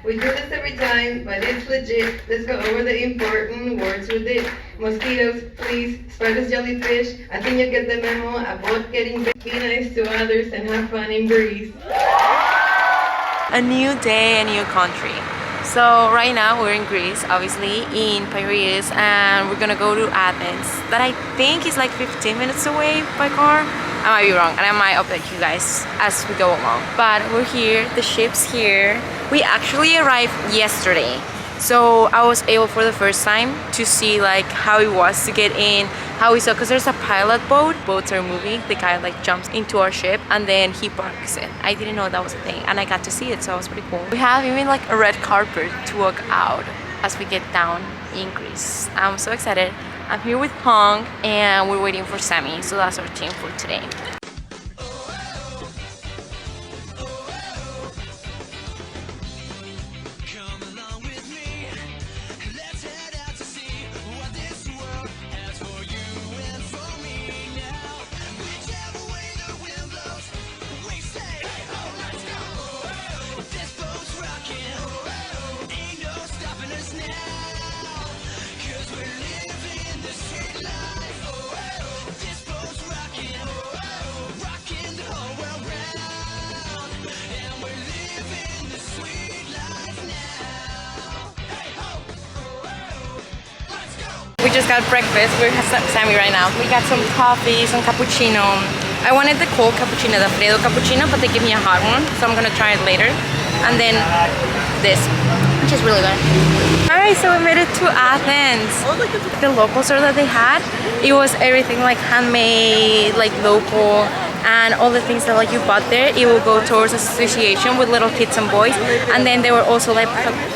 We do this every time, but it's legit. Let's go over the important words with it. Mosquitoes, fleas, spiders, jellyfish. I think you'll get the memo about getting bit. Be nice to others and have fun in Greece. A new day, a new country. So right now we're in Greece, obviously, in Piraeus, and we're gonna go to Athens. That I think is like 15 minutes away by car. I might be wrong, and I might update you guys as we go along. But we're here, the ship's here. We actually arrived yesterday. So I was able for the first time to see like how it was to get in, how we saw, because there's a pilot boat. Boats are moving. The guy like jumps into our ship and then he parks it. I didn't know that was a thing and I got to see it, so it was pretty cool. We have even like a red carpet to walk out as we get down in Greece. I'm so excited. I'm here with Hong and we're waiting for Sammy, so that's our team for today. We just got breakfast. We're with Sammy right now. We got some coffee, some cappuccino. I wanted the cold cappuccino, the Fredo cappuccino, but they gave me a hot one, so I'm gonna try it later. And then this, which is really good. Alright, so we made it to Athens. The local store that they had, it was everything like handmade, like local, and all the things that like you bought there, it will go towards association with little kids and boys. And then there were also like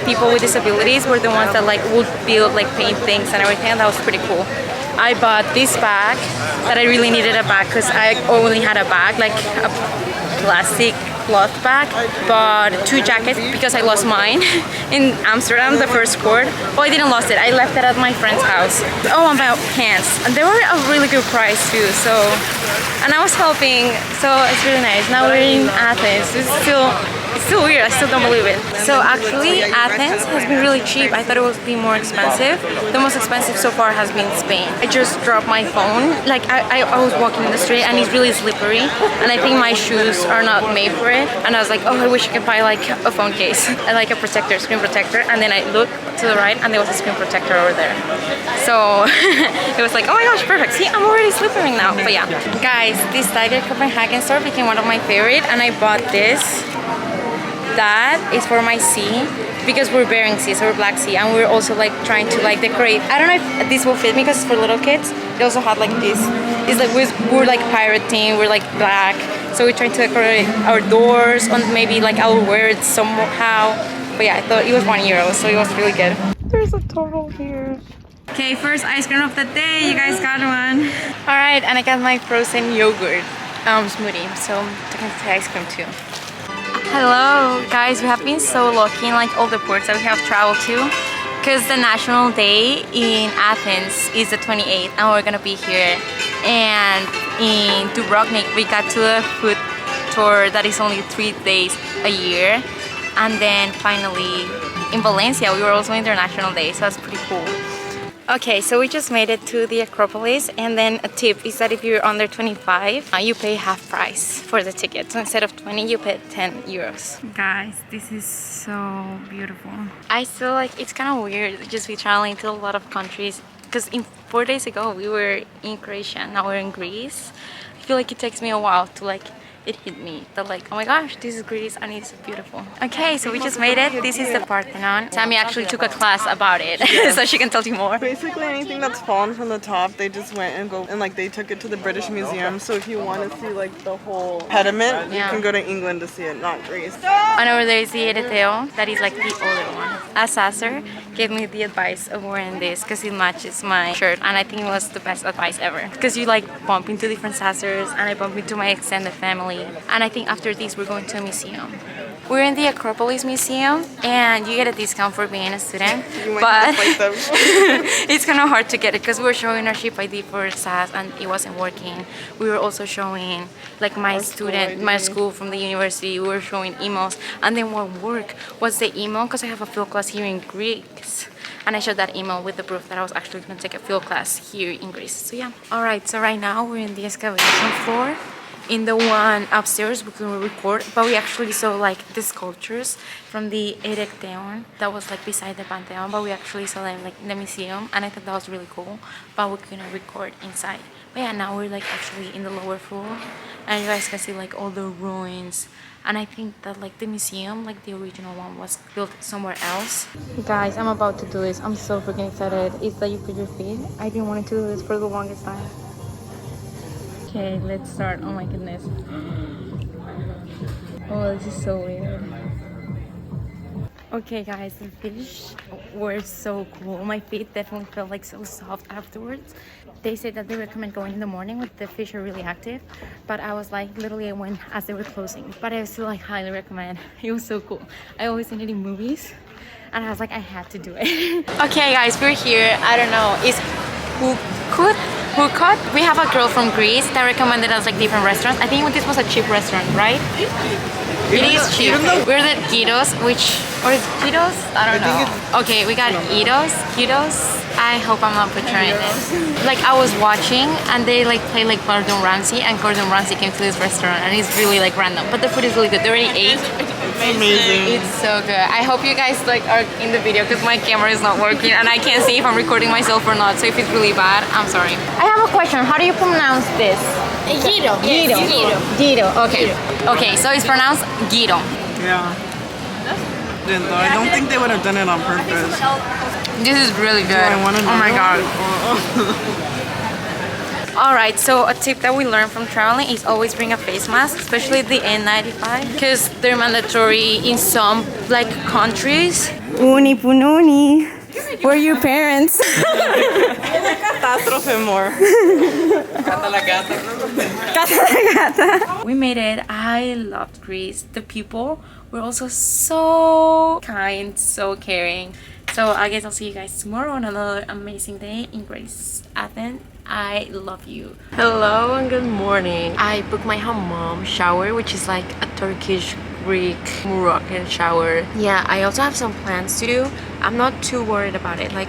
people with disabilities were the ones that like would build like paint things and everything, and that was pretty cool. I bought this bag that I really needed a bag because I only had a bag, like a plastic cloth bag. Bought 2 jackets because I lost mine in Amsterdam, the first port. Oh, I didn't lost it. I left it at my friend's house. Oh, and my pants. And they were a really good price too. So, and I was helping. So it's really nice. Now we're in Athens. It's still weird. I still don't believe it. So actually, Athens has been really cheap. I thought it would be more expensive. The most expensive so far has been Spain. I just dropped my phone. Like I was walking in the street and it's really slippery. And I think my shoes are not made for it. And I was like, oh, I wish I could buy like a phone case and like a protector, screen protector. And then I looked to the right and there was a screen protector over there. So it was like, oh my gosh, perfect. See, I'm already slippery now. But yeah, guys, this Tiger Copenhagen store became one of my favorite, and I bought this. That is for my sea because we're Bering Sea, so we're Black Sea, and we're also like trying to like decorate. I don't know if this will fit me because it's for little kids. They also had like this. It's like we're like pirate team. We're like black, so we're trying to decorate our doors, and maybe like I'll wear it somehow. But yeah, I thought it was €1, so it was really good. There's a turtle here. Okay, first ice cream of the day. You guys got one. All right, and I got my frozen yogurt smoothie, so I can say ice cream too. Hello guys, we have been so lucky in like all the ports that we have traveled to, because the national day in Athens is the 28th and we're gonna be here. And in Dubrovnik we got to a food tour that is only 3 days a year. And then finally in Valencia we were also International Day, so that's pretty cool. Okay, so we just made it to the Acropolis, and then a tip is that if you're under 25, you pay half price for the ticket. So instead of 20, you pay €10. Guys, this is so beautiful. I feel like it's kind of weird just be traveling to a lot of countries, because 4 days ago we were in Croatia, now we're in Greece. I feel like it takes me a while to like it hit me that like, oh my gosh, this is Greece and it's beautiful. Okay, so we just made it. This is the Parthenon. Sammy actually took a class about it, so she can tell you more. Basically anything that's fallen from the top, they just went and like they took it to the British Museum. So if you want to see like the whole pediment, you can go to England to see it, not Greece. And over there is the Ereteo, that is like the older one. A sasser gave me the advice of wearing this because it matches my shirt, and I think it was the best advice ever. Because you like bump into different sassers, and I bump into my extended family. And I think after this we're going to a museum. We're in the Acropolis Museum, and you get a discount for being a student. You might But have to fight them. it's kind of hard to get it because we were showing our ship ID for SAS and it wasn't working. We were also showing like my school from the university. We were showing emails, and then what worked was the email because I have a field class here in Greece. And I showed that email with the proof that I was actually going to take a field class here in Greece. So yeah. Alright, so right now we're in the excavation floor. In the one upstairs we can record, but we actually saw like the sculptures from the Erecteon that was like beside the Pantheon, but we actually saw them like in the museum, and I thought that was really cool, but we couldn't record inside. But yeah, now we're like actually in the lower floor, and you guys can see like all the ruins. And I think that like the museum, like the original one, was built somewhere else. Guys, I'm about to do this. I'm so freaking excited. It's that you put your feet. I've been wanting to do this for the longest time. Okay, let's start. Oh my goodness. Oh, this is so weird. Okay guys, the fish were so cool. My feet definitely felt like so soft afterwards. They said that they recommend going in the morning when the fish are really active, but I was like, literally I went as they were closing. But I still like highly recommend. It was so cool. I always seen it in movies, and I was like, I had to do it. Okay guys, we're here. I don't know, it's Hukot. We have a girl from Greece that recommended us like different restaurants. I think this was a cheap restaurant, right? It is cheap. We're the Gyros, or is Gyros? I don't know. Okay, we got Gyros. I hope I'm not butchering it. Like I was watching and they like play like Gordon Ramsay, and Gordon Ramsay came to this restaurant, and it's really like random, but the food is really good. They already ate. It's amazing. It's so good. I hope you guys like are in the video because my camera is not working and I can't see if I'm recording myself or not. So if it's really bad, I'm sorry. I have a question. How do you pronounce this? Gyro. Gyro. Okay. Okay, so it's pronounced gyro. Yeah. I don't think they would have done it on purpose. This is really good. I want to know. Oh my god. Alright, so a tip that we learned from traveling is always bring a face mask, especially the N95, because they're mandatory in some like countries. Uni pununi. Where are your parents? Catástrofe more. We made it. I loved Greece. The people were also so kind, so caring. So I guess I'll see you guys tomorrow on another amazing day in Greece, Athens. I love you. Hello and good morning. I booked my hammam shower, which is like a Turkish, Greek, Moroccan shower. Yeah, I also have some plans to do. I'm not too worried about it. Like,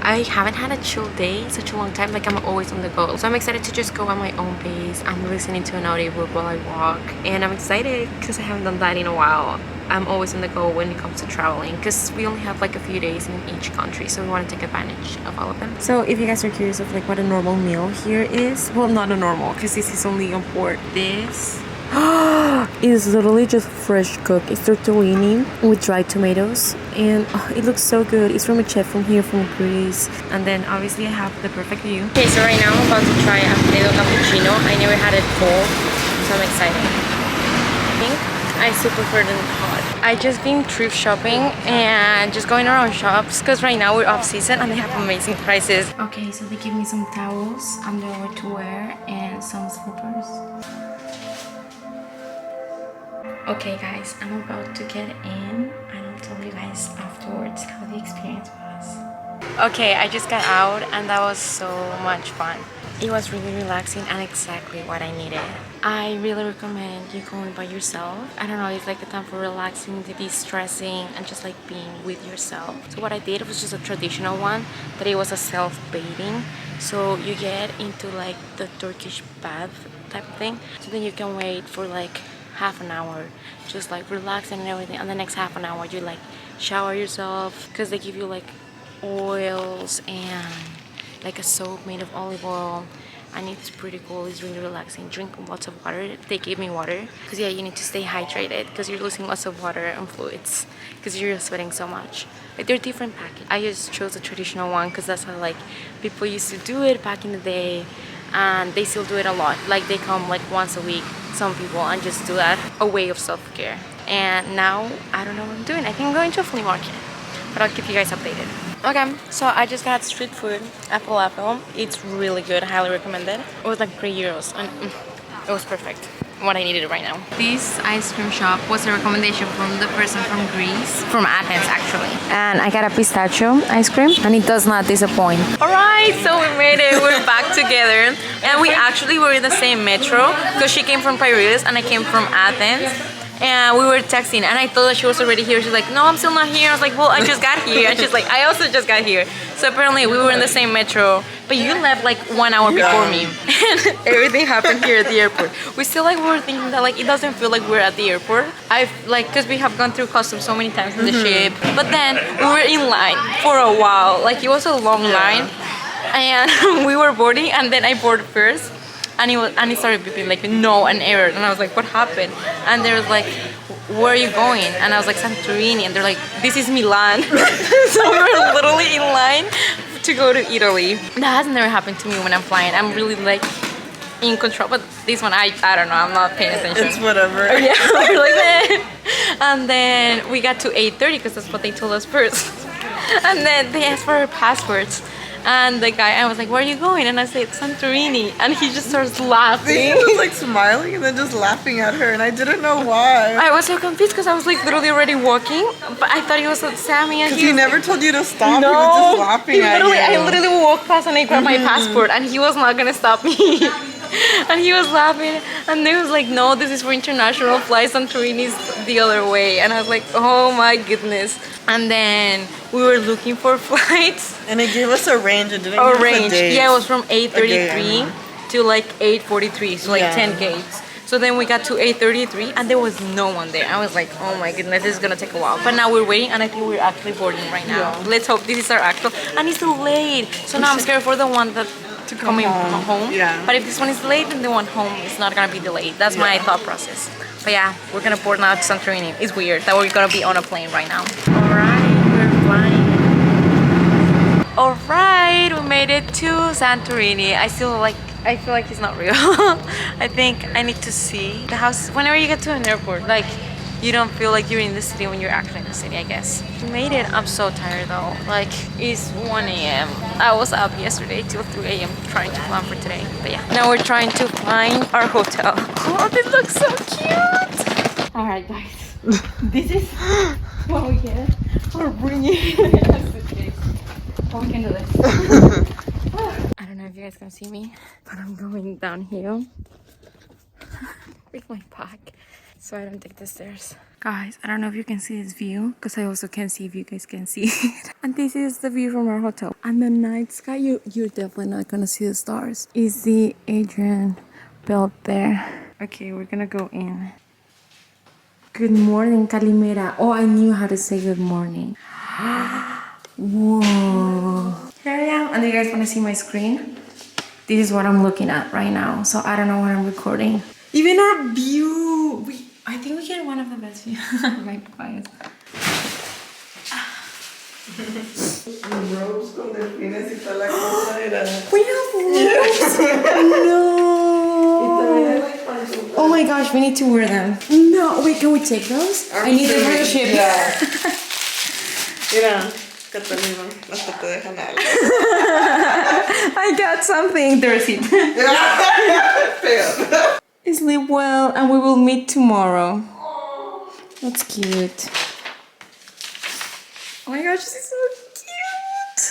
I haven't had a chill day in such a long time. Like, I'm always on the go. So I'm excited to just go at my own pace. I'm listening to an audiobook while I walk. And I'm excited because I haven't done that in a while. I'm always on the go when it comes to traveling because we only have like a few days in each country, so we want to take advantage of all of them. So if you guys are curious of like what a normal meal here is, well, not a normal because this is only on board. This is literally just fresh cooked. It's tortellini with dried tomatoes, and it looks so good. It's from a chef from here from Greece. And then obviously I have the perfect view. Okay, so right now I'm about to try a Fredo cappuccino. I never had it cold, so I'm excited. I think I still prefer them hot. I just been thrift shopping and just going around shops because right now we're off season and they have amazing prices. Okay, so they give me some towels, underwear to wear, and some slippers. Okay guys, I'm about to get in and I'll tell you guys afterwards how the experience was. Okay, I just got out and that was so much fun. It was really relaxing and exactly what I needed. I really recommend you going by yourself. I don't know, it's like a time for relaxing, de-stressing, and just like being with yourself. So what I did was just a traditional one, that it was a self-bathing. So you get into like the Turkish bath type of thing. So then you can wait for like half an hour, just like relaxing and everything. And the next half an hour you like shower yourself because they give you like oils and like a soap made of olive oil, and it's pretty cool. It's really relaxing. Drink lots of water. They gave me water because yeah, you need to stay hydrated because you're losing lots of water and fluids because you're sweating so much. Like they're different packages. I just chose a traditional one because that's how like people used to do it back in the day, and they still do it a lot. Like they come like once a week, some people, and just do that, a way of self-care. And now I don't know what I'm doing. I think I'm going to a flea market, but I'll keep you guys updated. Okay, so I just got street food at Falafel. It's really good, highly recommended. It was like €3 and it was perfect. what I needed right now. This ice cream shop was a recommendation from the person from Greece, from Athens actually. And I got a pistachio ice cream and it does not disappoint. Alright, so we made it. We're back together. And we actually were in the same metro because she came from Piraeus and I came from Athens. And we were texting and I thought that she was already here. She's like, no, I'm still not here. I was like, well, I just got here. And she's like, I also just got here. So apparently we were in the same metro, but you left like 1 hour before me. And everything happened here at the airport. We still like were thinking that like it doesn't feel like we're at the airport. I've like, because we have gone through customs so many times in the ship. But then we were in line for a while. Like it was a long line. And we were boarding and then I boarded first. And it started beeping like no, an error. And I was like, what happened? And they was like, where are you going? And I was like, Santorini. And they're like, this is Milan. So we're literally in line to go to Italy. That has never happened to me when I'm flying. I'm really like in control. But this one, I don't know. I'm not paying attention. It's whatever. Yeah, we're like that. And then we got to 8:30 because that's what they told us first. And then they asked for our passports. And the guy, I was like, where are you going? And I said, Santorini. And he just starts laughing. He was like smiling and then just laughing at her. And I didn't know why. I was so confused because I was like literally already walking. But I thought he was like Sammy. Because he never told you to stop. No, he was just laughing at you. I literally walked past and I grabbed my passport. And he was not going to stop me. And he was laughing. And they was like, no, this is for international flights. Santorini's the other way. And I was like, oh my goodness. And then we were looking for flights. And it gave us a range. It didn't give A us a range. date. Yeah, it was from 8:33 to like 8:43. So like 10 gates. So then we got to 8:33 and there was no one there. I was like, oh my goodness, this is gonna take a while. But now we're waiting and I think we're actually boarding right now. Yeah. Let's hope this is our actual. And it's delayed. So now I'm scared for the one that to come home. Yeah. But if this one is delayed, then the one home is not gonna be delayed. That's my thought process. But yeah, we're gonna board now to Santorini. It's weird that we're gonna be on a plane right now. Alright, we're flying. Alright, we made it to Santorini. I feel like it's not real. I think I need to see the house. Whenever you get to an airport, like you don't feel like you're in the city when you're actually in the city, I guess. We made it. I'm so tired though. Like it's 1 a.m. I was up yesterday till 3 a.m. trying to plan for today. But yeah, now we're trying to find our hotel. Oh, this looks so cute. Alright guys, this is what we get for bringing a suitcase. Oh, we can do this. I don't know if you guys can see me, but I'm going downhill with my bag so I don't take the stairs. Guys, I don't know if you can see this view because I also can't see if you guys can see it. And this is the view from our hotel. And the night sky, you're definitely not gonna see the stars. Is the Adrian belt there? Okay, we're gonna go in. Good morning, Kalimera. Oh, I knew how to say good morning. Whoa. Here I am. And do you guys want to see my screen? This is what I'm looking at right now. So I don't know what I'm recording. Even our view. I think we get one of the best views. My bias. Robes con delfines y toda la cosa era. We have robes. No. Oh my gosh, we need to wear them. No, wait, can we take those? I need them for the ship. Yeah. Mira, Catalina, hasta te dejan algo. I got something. There's it. Sleep well, and we will meet tomorrow. That's cute. Oh my gosh, this is so cute.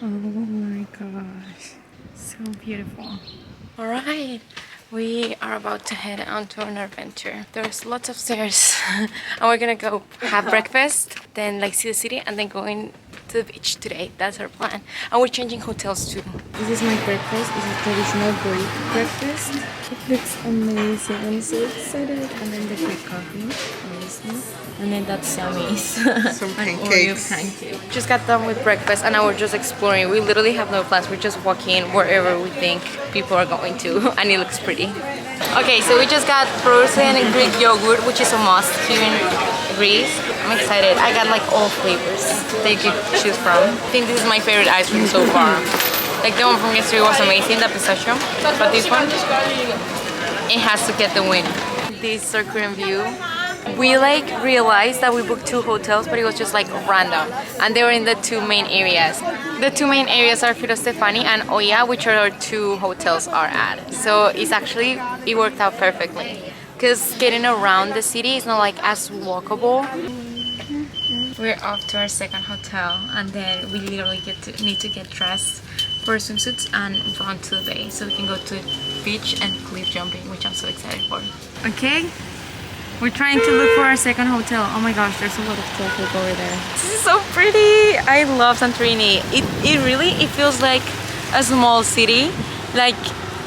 Oh my gosh, so beautiful. All right, we are about to head on to an adventure. There's lots of stairs and we're gonna go have breakfast, then like see the city, and then going to the beach today. That's our plan. And we're changing hotels too. This is my breakfast. It's a traditional Greek breakfast. It looks amazing. I'm so excited. And then the Greek coffee, obviously. And then that's Sammy's. Some pancakes. Oreo pancake. Just got done with breakfast and now we're just exploring. We literally have no plans. We're just walking wherever we think people are going to. And it looks pretty. Okay, so we just got frozen Greek yogurt, which is a must here in Greece. I'm excited. I got like all flavors that you could choose from. I think this is my favorite ice cream so far. Like the one from yesterday was amazing, the pistachio. But this one, it has to get the win. This is our Korean view. We like realized that we booked 2 hotels, but it was just like random. And they were in the 2 main areas. The two main areas are Filo Stefani and Oya, which are our two hotels are at. So it worked out perfectly. Because getting around the city is not like as walkable. We're off to our second hotel, and then we literally need to get dressed for swimsuits and run to the bay so we can go to the beach and cliff jumping, which I'm so excited for. Okay, we're trying to look for our second hotel. Oh my gosh, there's a lot of traffic over there. This is so pretty. I love Santorini. It feels like a small city. Like,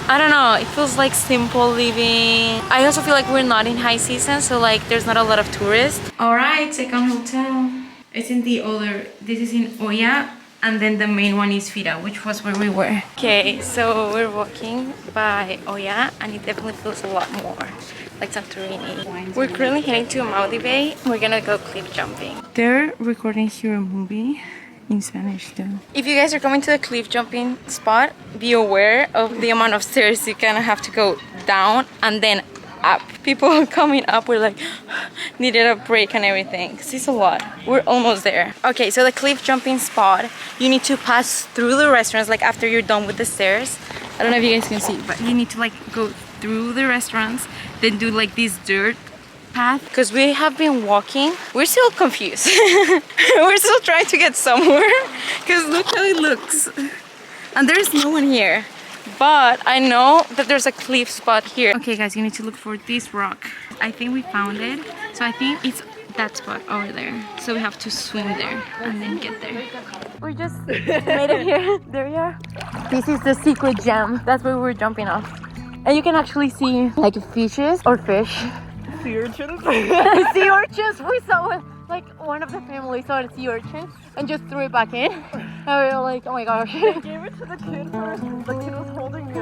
I don't know, it feels like simple living. I also feel like we're not in high season, so like there's not a lot of tourists. All right, second hotel. It's in this is in Oya, and then the main one is Fira, which was where we were. Okay, so we're walking by Oya, and it definitely feels a lot more like Santorini. We're currently heading to Maudi Bay. We're gonna go cliff jumping. They're recording here a movie in Spanish too. If you guys are coming to the cliff jumping spot, be aware of the amount of stairs you kind of have to go down and then up. People coming up were like needed a break and everything because it's a lot. We're almost there. Okay, so the cliff jumping spot, you need to pass through the restaurants like after you're done with the stairs. I don't know if you guys can see, but you need to like go through the restaurants, then do like this dirt path. Because we have been walking, we're still confused. We're still trying to get somewhere because look how it looks, and there's no one here. But I know that there's a cliff spot here. Okay guys, you need to look for this rock. I think we found it. So I think it's that spot over there. So we have to swim there and then get there. We just made it here. There we are. This is the secret gem. That's where we're jumping off. And you can actually see like fishes or fish. Sea urchins. Sea urchins. We saw like one of the family saw a sea urchin and just threw it back in. And we were like, oh my gosh. They gave it to the kid first. The kid was holding it.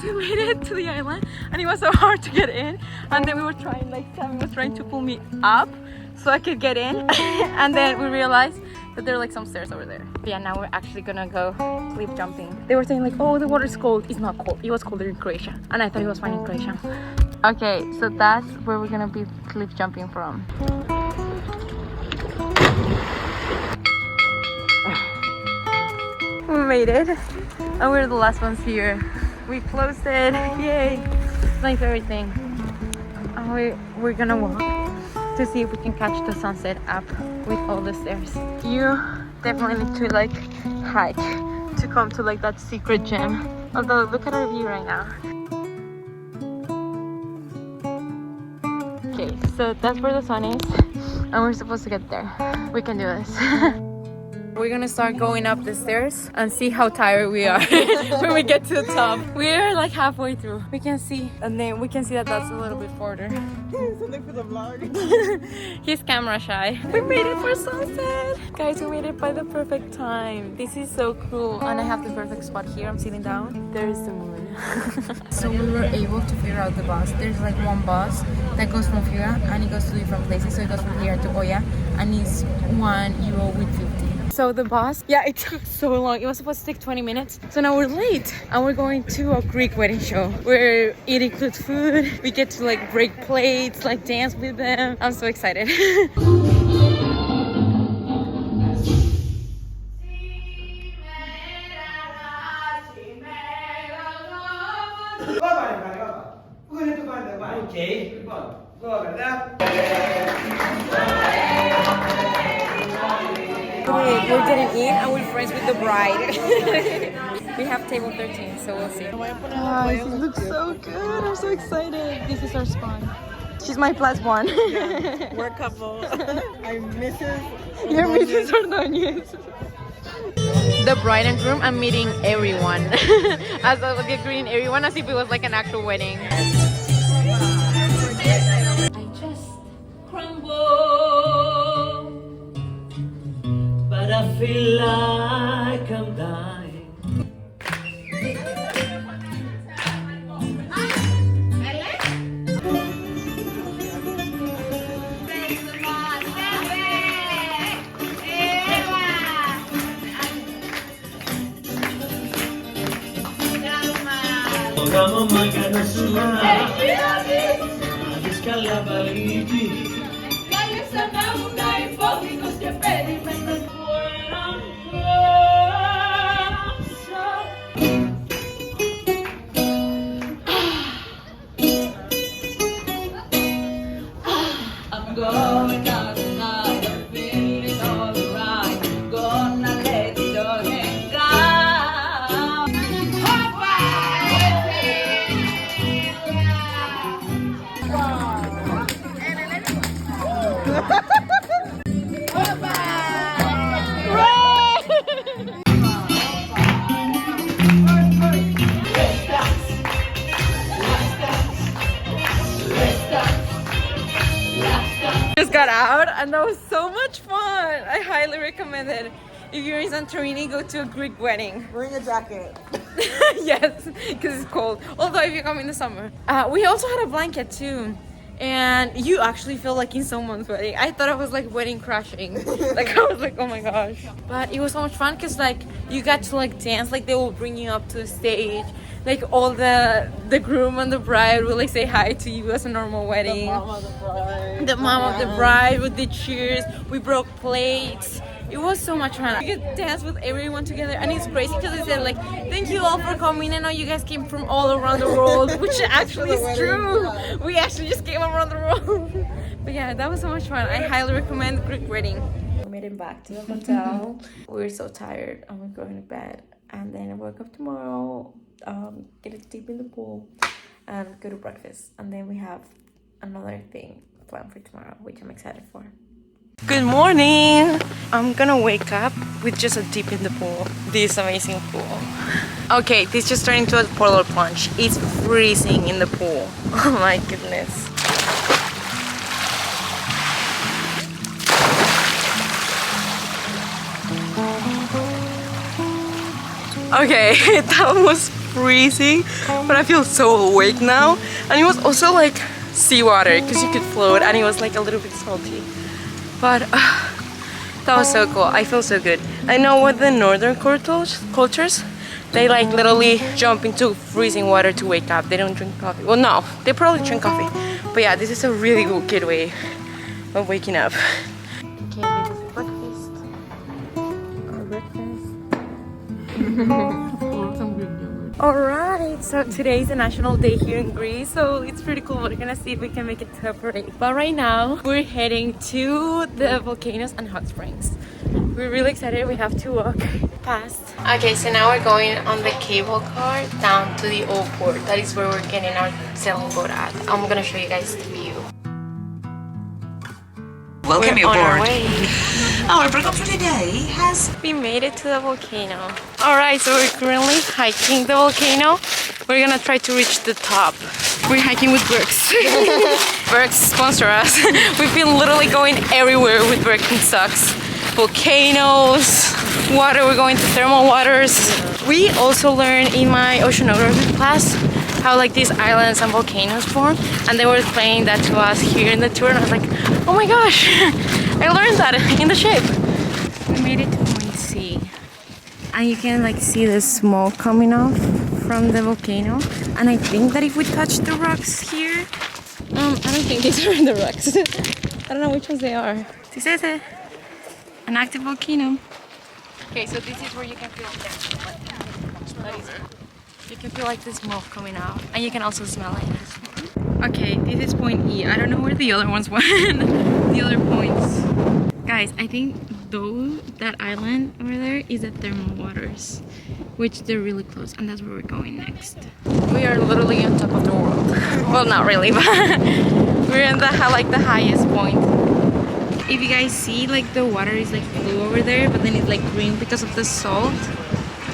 We made it to the island and it was so hard to get in. And then we were trying, like Sammy was trying to pull me up so I could get in. And then we realized that there are like some stairs over there. But yeah, now we're actually gonna go cliff jumping. They were saying like, oh, the water's cold. It's not cold. It was colder in Croatia. And I thought it was fine in Croatia. Okay, so that's where we're gonna be cliff jumping from. We made it, and we're the last ones here. We closed it, yay! It's my favorite thing. And we're gonna walk to see if we can catch the sunset up with all the stairs. You definitely need to like hike to come to like that secret gem. Although look at our view right now. Okay, so that's where the sun is, and we're supposed to get there. We can do this. We're gonna start going up the stairs and see how tired we are when we get to the top. We're like halfway through. We can see, and then we can see that that's a little bit further. Something for the vlog. He's camera shy. We made it for sunset. Guys, we made it by the perfect time. This is so cool. And I have the perfect spot here. I'm sitting down. There's the moon. So we were able to figure out the bus. There's like one bus that goes from Fira and it goes to different places. So it goes from here to Oya and it's €1 with 50. So the bus, yeah, it took so long. It was supposed to take 20 minutes. So now we're late and we're going to a Greek wedding show. We're eating good food. We get to like break plates, like dance with them. I'm so excited. We didn't eat and we're friends with the bride. We have table 13, so we'll see. Guys, it looks so good. I'm so excited. This is our spot. She's my plus one. Yeah, we're a couple. I'm Mrs. You're Mrs. Ordonez. The bride and groom, I'm meeting everyone. As I was greeting everyone as if it was like an actual wedding. I just crumble, but I feel like I'm dying. Vamos magana suna, adis kalabaliti. Kaya sana unay pogikos ke pedi men fueran. And that was so much fun. I highly recommend it. If you're in Santorini, go to a Greek wedding. Bring a jacket. Yes, because it's cold. Although if you come in the summer. We also had a blanket too. And you actually feel like in someone's wedding. I thought it was like wedding crashing. Like I was like, oh my gosh. But it was so much fun because like you got to like dance. Like they will bring you up to the stage. Like all the groom and the bride will like say hi to you as a normal wedding. The mom of the bride. The mom of the bride with the cheers. We broke plates. It was so much fun. You could dance with everyone together, and it's crazy because they said like, "Thank you all for coming. I know you guys came from all around the world," which actually is true. We actually just came around the world. But yeah, that was so much fun. I highly recommend Greek wedding. We made it back to the hotel. We were so tired, and we're going to bed. And then I woke up tomorrow, get a dip in the pool, and go to breakfast. And then we have another thing planned for tomorrow, which I'm excited for. Good morning! I'm gonna wake up with just a dip in the pool. This amazing pool. Okay, this just turned into a polar plunge. It's freezing in the pool. Oh my goodness. Okay, that was freezing, but I feel so awake now. And it was also like seawater because you could float, and it was like a little bit salty. But that was so cool. I feel so good. I know what the northern cultures, they like literally jump into freezing water to wake up. They don't drink coffee. Well, no, they probably drink coffee. But yeah, this is a really good way of waking up. Okay, this is breakfast. Our breakfast. Alright, so today is a national day here in Greece, so it's pretty cool. We're gonna see if we can make it to a parade. But right now, we're heading to the volcanoes and hot springs. We're really excited. We have to walk past. Okay, so now we're going on the cable car down to the old port. That is where we're getting our sailing boat at. I'm gonna show you guys the view. Welcome We're on our aboard. way. Our program for today has... We made it to the volcano. Alright, so we're currently hiking the volcano. We're gonna try to reach the top. We're hiking with Berks. Berks sponsor us. We've been literally going everywhere with Berks and Sucks. Volcanoes, water, we're going to thermal waters. We also learned in my oceanography class how like these islands and volcanoes form, and they were explaining that to us here in the tour, and I was like, oh my gosh, I learned that in the ship. We made it to point C, and you can like see the smoke coming off from the volcano, and I think that if we touch the rocks here, I don't think these are the rocks. I don't know which ones they are. This is it, an active volcano. Okay, so this is where you can feel you can feel like the smoke coming out, and you can also smell it. Okay, this is point E. I don't know where the other ones went. The other points. Guys, I think that island over there is the thermal waters, which they're really close, and that's where we're going next. We are literally on top of the world. Well, not really, but we're in the highest point. If you guys see, like the water is like blue over there, but then it's like green because of the salt.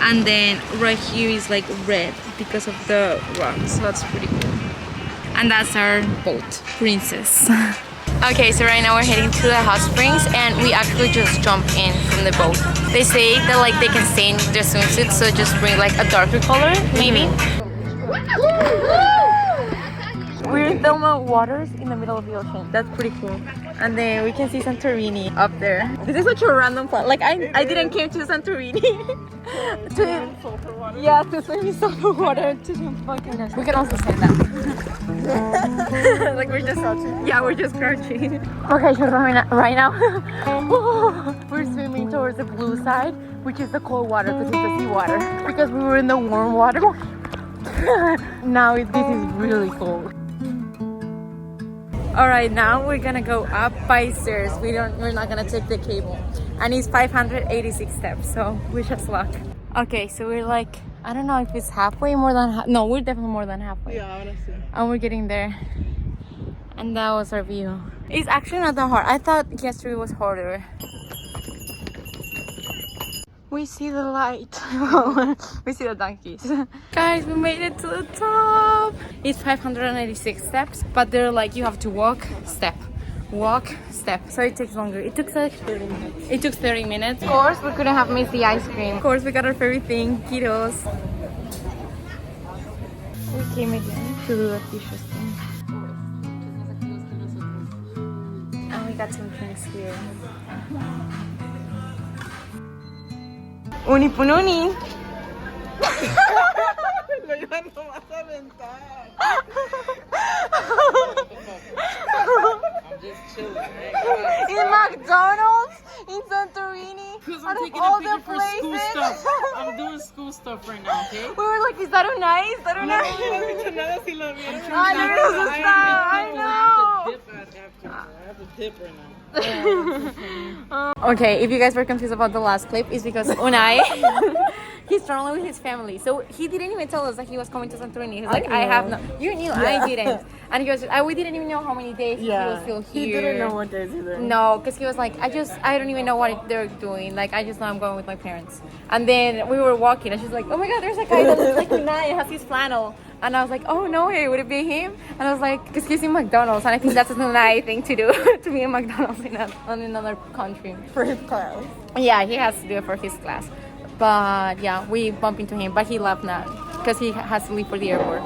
And then right here is like red because of the rocks, so that's pretty cool. And that's our boat, Princess. Okay, so right now we're heading to the hot springs, and we actually just jumped in from the boat. They say that like they can stain their swimsuits, so just bring like a darker color, maybe. We're in thermal waters in the middle of the ocean. That's pretty cool. And then we can see Santorini up there. This is such a random plan. Like I didn't came to Santorini to swim in sulfur water to jump volcanoes. We can also say that. Like we're just crouching. Yeah, we're just crouching. Okay, so right now we're swimming towards the blue side, which is the cold water because it's the seawater. Because we were in the warm water. Now this is really cold. Alright, now we're gonna go up by stairs. We're not gonna take the cable. And it's 586 steps, so wish us luck. Okay, so we're like, I don't know if it's halfway, more than half. No, we're definitely more than halfway. Yeah, I wanna see. And we're getting there. And that was our view. It's actually not that hard. I thought yesterday was harder. We see the light. We see the donkeys. Guys, we made it to the top. It's 586 steps, but they're like you have to walk step walk, step. So it takes longer. It took like 30 minutes. It took 30 minutes. Of course, we couldn't have missed the ice cream. Of course, we got our favorite thing, Kitos. We came again to do the fishes thing. And we got some drinks here. Uni pununi. Lo iban nomás a aventar. I'm just chilling, man. In McDonald's in Santorini. Because Out I'm of taking all a picture the for school places. stuff. I'm doing school stuff right now, okay? We were like, is that a nice? Is that a nice? Nada si lo vieron. I know. I know. I have a dip right now. Okay, if you guys were confused about the last clip, it's because Unai, he's traveling with his family. So he didn't even tell us that he was coming to Santorini. He's like, I have no. You knew, I didn't. And he was, we didn't even know how many days he was still here. He didn't know what days either. No, because he was like, I don't even know what they're doing. Like, I just know I'm going with my parents. And then we were walking, and she's like, oh my God, there's a guy that looks like Unai and has his flannel. And I was like, oh no way, would it be him? And I was like, because he's in McDonald's, and I think that's a nice thing to do, to be in McDonald's in another country. For his class. Yeah, he has to do it for his class. But yeah, we bumped into him, but he left now because he has to leave for the airport.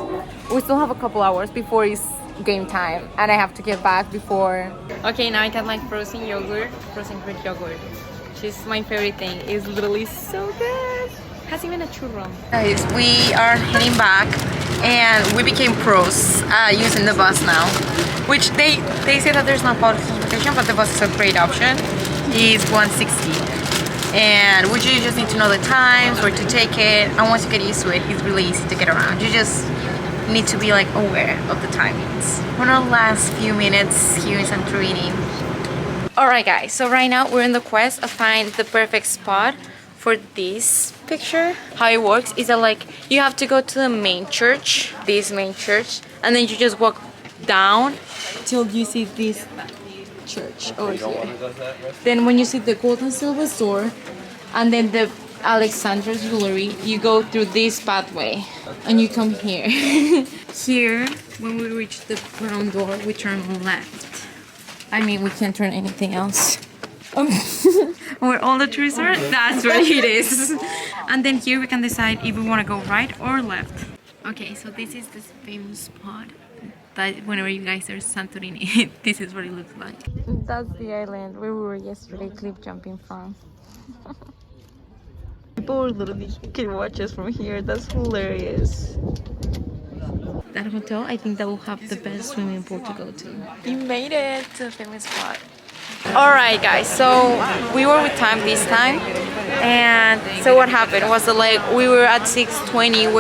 We still have a couple hours before it's game time, and I have to get back before. Okay, now I got like frozen yogurt, frozen Greek yogurt. She's my favorite thing. It's literally so good. Has even a churro. Guys, we are heading back, and we became pros using the bus now. Which they say that there's not public transportation, but the bus is a great option. It's 160, and we just need to know the times, where to take it, and once you get used to it, it's really easy to get around. You just need to be like aware of the timings. We're on our last few minutes here in Santorini. Alright guys, so right now we're in the quest of find the perfect spot for this picture. How it works is that like you have to go to the main church, this main church, and then you just walk down till you see this church over here. Then when you see the gold and silver store and then the Alexander's jewelry, you go through this pathway and you come here. Here, when we reach the ground door, we turn left. I mean, we can't turn anything else. Where all the trees are, that's where it is. And then here we can decide if we want to go right or left. Okay, so this is this famous spot that whenever you guys are Santorini, this is what it looks like. That's the island where we were yesterday cliff jumping from. People literally can watch us from here. That's hilarious. That hotel, I think that will have the best swimming pool to go to. You made it to the famous spot. Alright guys, so we were with time this time, and so what happened was that like we were at 6:20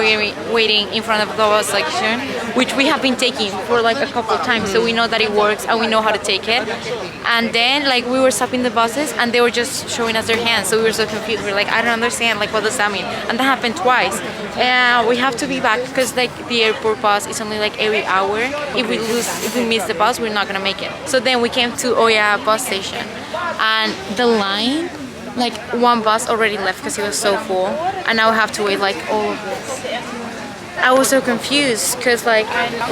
waiting in front of the bus section, which we have been taking for like a couple of times, so we know that it works and we know how to take it. And then like we were stopping the buses and they were just showing us their hands, so we were so confused. We were like, I don't understand, like what does that mean? And that happened twice. And we have to be back because like the airport bus is only like every hour. If we miss the bus, we're not gonna make it. So then we came to Oya bus station, and the line, like one bus already left because it was so full, and now we have to wait like all of this. I was so confused because like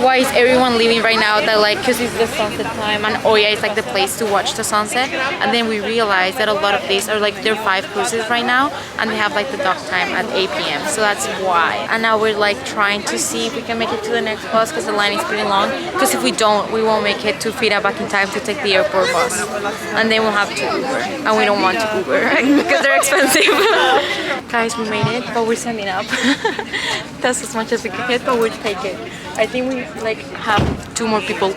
why is everyone leaving right now? That like because it's the sunset time and Oya is like the place to watch the sunset. And then we realized that a lot of these are like there are 5 cruises right now and they have like the dock time at 8 p.m. So that's why. And now we're like trying to see if we can make it to the next bus because the line is pretty long. Because if we don't, we won't make it to Fira back in time to take the airport bus. And then we'll have to Uber. And we don't want to Uber because they're expensive. Guys, we made it, but we're standing up. That's as much as we can get, but we'll take it. I think we like have 2 more people,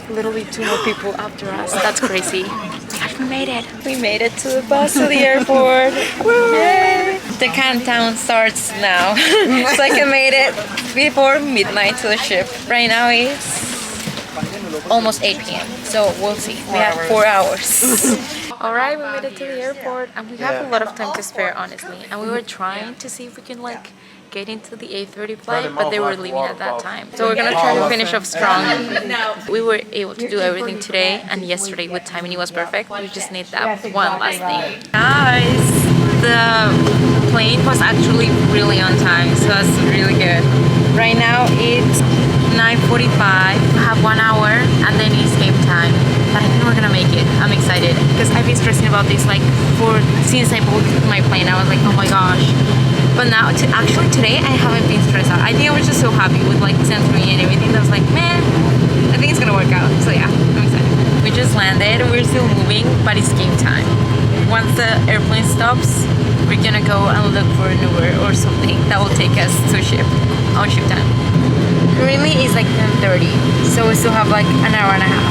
literally 2 more people after us. That's crazy. Guys, we made it. We made it to the bus to the airport. Yay! The countdown starts now. So I can made it before midnight to the ship. Right now it's almost 8 p.m. So we'll see. We have 4 hours. Alright, we made it to the airport and we have a lot of time to spare, honestly. And we were trying to see if we can like get into the 8:30 flight, but they were leaving at that time. So we're gonna try to finish off strong. We were able to do everything today and yesterday with timing it was perfect. We just need that one last thing. Guys, the plane was actually really on time, so that's really good. Right now it's 9:45. I have 1 hour and then it's game time. but I think we're gonna make it. I'm excited because I've been stressing about this like since I booked my plane. I was like, oh my gosh. But now, actually today, I haven't been stressed out. I think I was just so happy with like Santorini and everything that I was like, man, I think it's gonna work out. So yeah, I'm excited. We just landed. We're still moving, but it's game time. Once the airplane stops, we're gonna go and look for an Uber or something that will take us to on ship time. Currently it's like 10:30, so we still have like an hour and a half.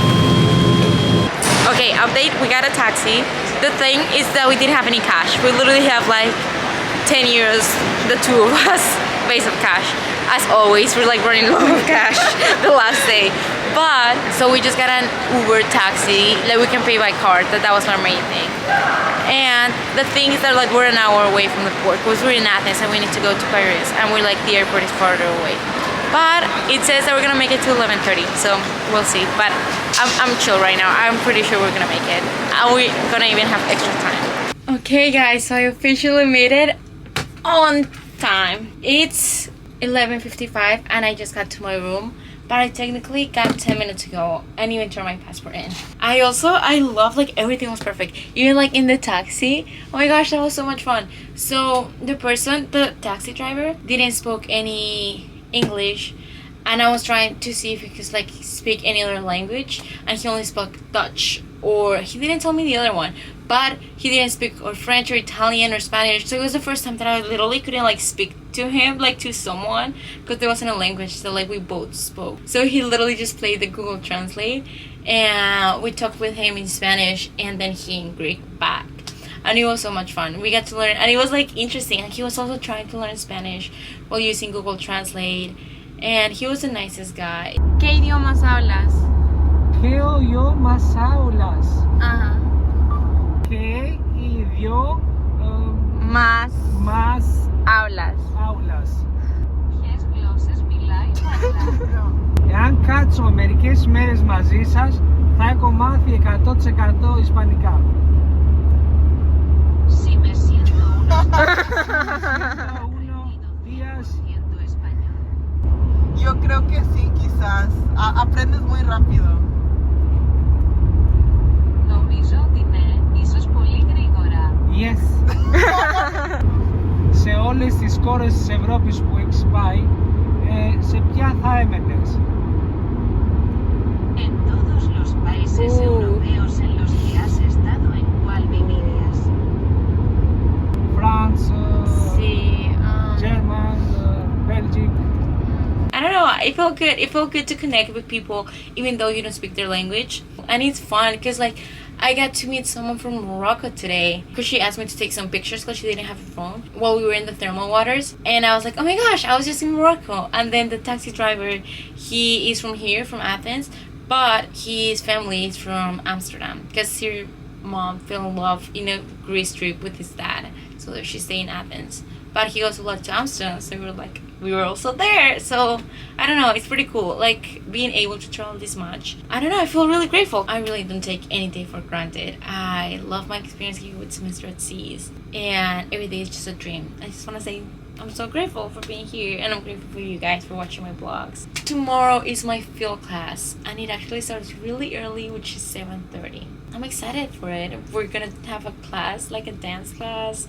Okay, update, we got a taxi. The thing is that we didn't have any cash. We literally have like 10 euros, the two of us, base of cash. As always, we're like running low of cash the last day. But, so we just got an Uber taxi that we can pay by card. That was our main thing. And the thing is that like we're an hour away from the port because we're in Athens and we need to go to Paris. And we're like, the airport is farther away. But it says that we're gonna make it to 11:30, so we'll see. But I'm chill right now. I'm pretty sure we're gonna make it. And we're gonna even have extra time. Okay guys, so I officially made it on time. It's 11:55 and I just got to my room. But I technically got 10 minutes ago and even turned my passport in. I love like everything was perfect. Even like in the taxi. Oh my gosh, that was so much fun. So the taxi driver didn't speak any English, and I was trying to see if he could like speak any other language, and he only spoke Dutch, or he didn't tell me the other one, but he didn't speak or French or Italian or Spanish. So it was the first time that I literally couldn't like speak to him, like to someone, because there wasn't a language that like we both spoke. So he literally just played the Google Translate, and we talked with him in Spanish and then he in Greek back. And it was so much fun. We got to learn, and it was like interesting. And he was also trying to learn Spanish while using Google Translate. And he was the nicest guy. ¿Qué idiomas hablas? ¿Qué idiomas hablas? Ajá. ¿Qué idiomas Más hablas. hablas? Εάν κάτσω μερικές μέρες μαζί σας, θα έχω μάθει 100% Ισπανικά. Si me siento Unos días. Yo creo que sí, quizás. Aprendes muy rápido. νομίζω ότι ναι, ίσως πολύ γρήγορα. Yes. Σε όλες τις χώρες της Ευρώπης που έχεις πάει, σε ποια θα έμενες? En todos los países europeos en los que has estado, ¿en cuál vivirías? France, Sí. German, Belgium. I don't know, it felt good. It felt good to connect with people even though you don't speak their language. And it's fun because like I got to meet someone from Morocco today because she asked me to take some pictures because she didn't have a phone while we were in the thermal waters. And I was like, oh my gosh, I was just in Morocco. And then the taxi driver, he is from here, from Athens, but his family is from Amsterdam because her mom fell in love in a Greece trip with his dad. So she stayed in Athens. But he also loved to Amsterdam, so we were also there. So I don't know, it's pretty cool, like being able to travel this much. I don't know, I feel really grateful. I really don't take any day for granted. I love my experience here with Semester at Seas, and every day is just a dream. I just want to say I'm so grateful for being here, and I'm grateful for you guys for watching my vlogs. Tomorrow is my field class, and it actually starts really early, which is 7:30. I'm excited for it. We're gonna have a class, like a dance class.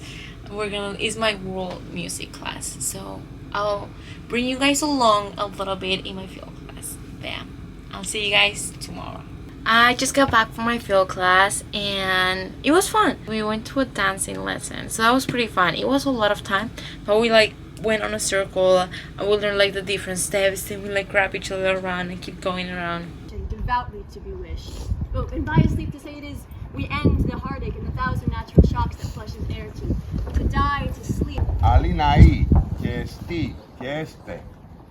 It's my world music class, so I'll bring you guys along a little bit in my field class. Bam. I'll see you guys tomorrow. I just got back from my field class and it was fun. We went to a dancing lesson, so that was pretty fun. It was a lot of time, but we like went on a circle and we learned like the different steps, and we like grab each other around and keep going around. Devoutly to be wished. Oh, and by sleep to say it is, we end the heartache and the thousand natural shocks that flesh is heir to die, to sleep. Αλληναή και εστί και έστε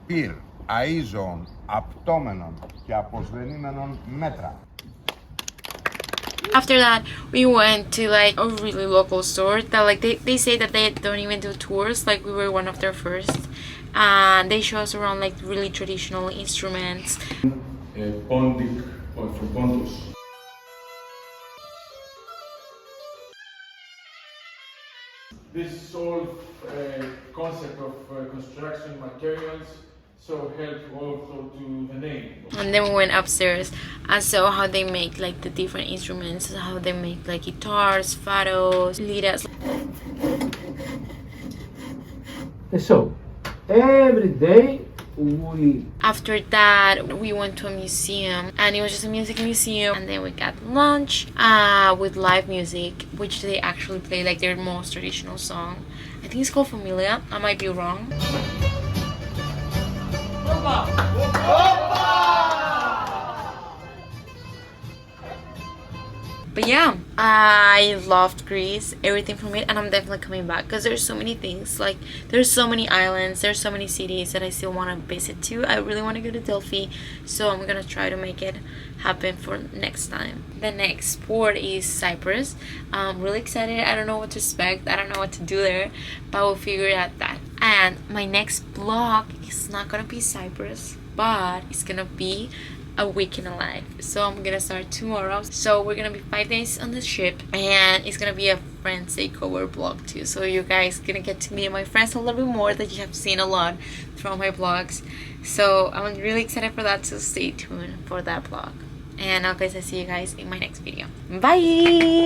πυρ αΐζων απτόμενων και αποσβενήμενων μέτρα. After that, we went to like a really local store that like they say that they don't even do tours, like we were one of their first, and they show us around like really traditional instruments. Pontic or from Pontus. This whole concept of construction materials, so help also to the name. And then we went upstairs and saw how they make like the different instruments, how they make like guitars, fados, liras. So, every day we... After that, we went to a museum, and it was just a music museum. And then we got lunch with live music, which they actually play like their most traditional song. I think it's called Familia. I might be wrong. But yeah, I loved Greece, everything from it, and I'm definitely coming back because there's so many things. Like, there's so many islands, there's so many cities that I still want to visit too. I really want to go to Delphi, so I'm gonna try to make it happen for next time. The next port is Cyprus. I'm really excited. I don't know what to expect. I don't know what to do there, but we'll figure out that. And my next vlog is not gonna be Cyprus, but it's gonna be a week in a life. So I'm gonna start tomorrow. So we're gonna be 5 days on the ship, and it's gonna be a friends takeover vlog too. So you guys gonna get to meet my friends a little bit more that you have seen a lot from my vlogs. So I'm really excited for that, so stay tuned for that vlog. And now guys, I see you guys in my next video. Bye.